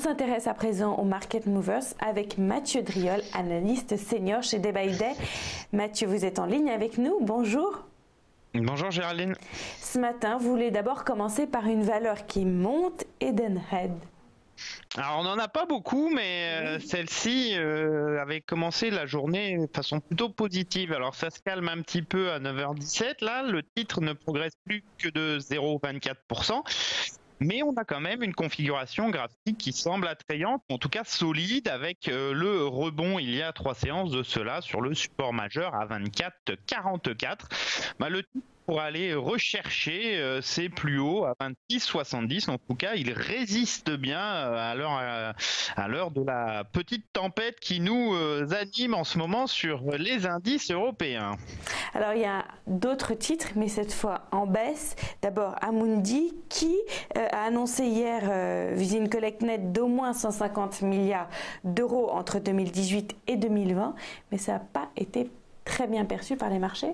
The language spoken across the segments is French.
s'intéresse à présent aux Market Movers avec Mathieu Driol, analyste senior chez Day by Day. Mathieu, vous êtes en ligne avec nous. Bonjour. Bonjour Géraldine. Ce matin, vous voulez d'abord commencer par une valeur qui monte, Edenred. Alors on n'en a pas beaucoup, mais celle-ci avait commencé la journée de façon plutôt positive. Alors ça se calme un petit peu à 9h17. Là, le titre ne progresse plus que de 0,24%. Mais on a quand même une configuration graphique qui semble attrayante, en tout cas solide, avec le rebond il y a 3 séances de cela sur le support majeur à 24,44. Le titre pour aller rechercher ses plus hauts à 26,70. En tout cas, il résiste bien à l'heure de la petite tempête qui nous anime en ce moment sur les indices européens. Alors, il y a d'autres titres, mais cette fois en baisse. D'abord, Amundi, qui a annoncé hier une collecte nette d'au moins 150 milliards d'euros entre 2018 et 2020, mais ça n'a pas été très bien perçu par les marchés.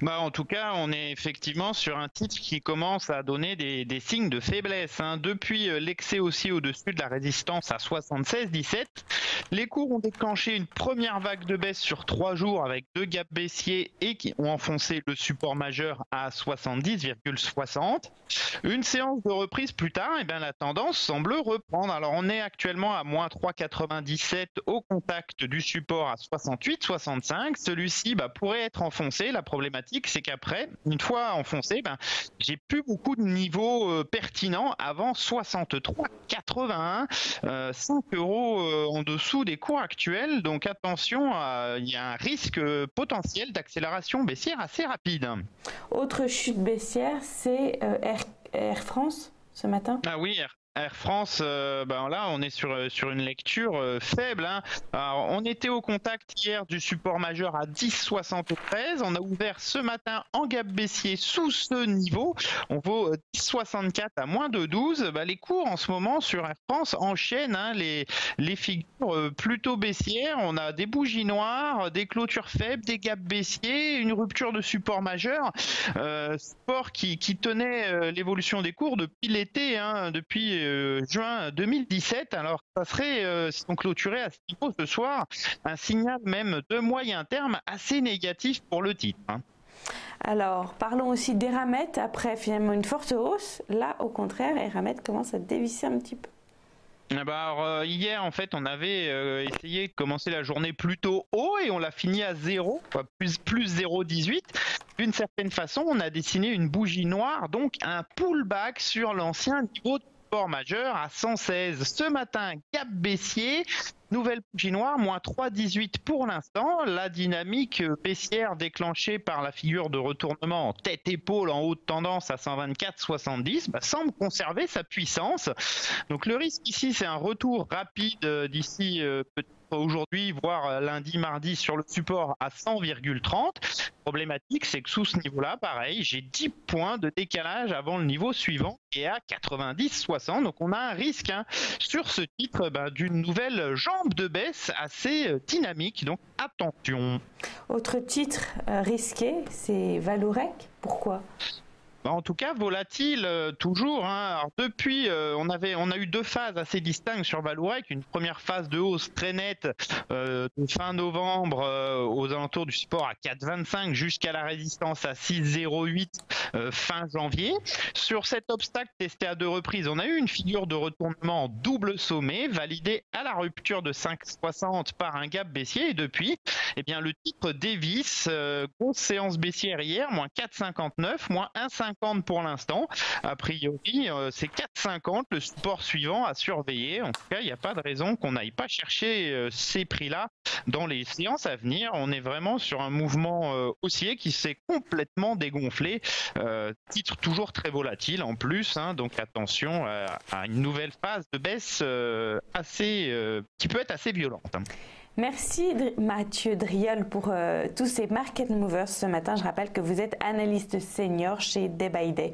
En tout cas, on est effectivement sur un titre qui commence à donner des signes de faiblesse. Depuis l'excès aussi au-dessus de la résistance à 76,17, les cours ont déclenché une première vague de baisse sur 3 jours avec 2 gaps baissiers et qui ont enfoncé le support majeur à 70,60. Une séance de reprise plus tard, la tendance semble reprendre. Alors on est actuellement à moins 3,97 au contact du support à 68,65. Celui-ci pourrait être enfoncé. La problématique, c'est qu'après, une fois enfoncé, j'ai plus beaucoup de niveaux pertinents avant 63,81, 5 euros en dessous des cours actuels. Donc attention, il y a un risque potentiel d'accélération baissière assez rapide. Autre chute baissière, c'est Air France ce matin. Ah oui, Air France, là on est sur une lecture faible. Alors, on était au contact hier du support majeur à 10,73. On a ouvert ce matin en gap baissier sous ce niveau. On vaut 10,64 à moins de 12. Les cours en ce moment sur Air France enchaînent les figures plutôt baissières. On a des bougies noires, des clôtures faibles, des gaps baissiers, une rupture de support majeur. Support qui tenait l'évolution des cours depuis l'été, depuis juin 2017. Alors ça serait, si on clôturait à ce niveau ce soir, un signal même de moyen terme assez négatif pour le titre. Alors parlons aussi d'Eramet. Après finalement une forte hausse, là au contraire Eramet commence à dévisser un petit peu. Hier en fait on avait essayé de commencer la journée plutôt haut et on l'a fini à 0, plus 0,18. D'une certaine façon on a dessiné une bougie noire, donc un pullback sur l'ancien niveau de support majeur à 116. Ce matin, gap baissier, nouvelle bougie noire, moins 3,18 pour l'instant. La dynamique baissière déclenchée par la figure de retournement en tête-épaule en haute tendance à 124,70 semble conserver sa puissance. Donc le risque ici, c'est un retour rapide d'ici peut-être aujourd'hui, voire lundi, mardi sur le support à 100,30. Problématique, c'est que sous ce niveau-là, pareil, j'ai 10 points de décalage avant le niveau suivant qui est à 90,60. Donc on a un risque sur ce titre d'une nouvelle jambe de baisse assez dynamique. Donc attention. Autre titre risqué, c'est Vallourec. Pourquoi ? En tout cas, volatile toujours. Alors depuis, on a eu 2 phases assez distinctes sur Vallourec. Une première phase de hausse très nette de fin novembre aux alentours du support à 4,25 jusqu'à la résistance à 6,08 fin janvier. Sur cet obstacle testé à 2 reprises, on a eu une figure de retournement en double sommet validée à la rupture de 5,60 par un gap baissier. Et depuis, le titre dévisse. Grosse séance baissière hier, moins 4,59, moins 1,50 pour l'instant. A priori, c'est 4,50 le support suivant à surveiller. En tout cas, il n'y a pas de raison qu'on n'aille pas chercher ces prix-là dans les séances à venir. On est vraiment sur un mouvement haussier qui s'est complètement dégonflé. Titre toujours très volatile en plus. Donc attention à une nouvelle phase de baisse qui peut être assez violente. Merci Mathieu Driol pour tous ces market movers ce matin. Je rappelle que vous êtes analyste senior chez Day by Day.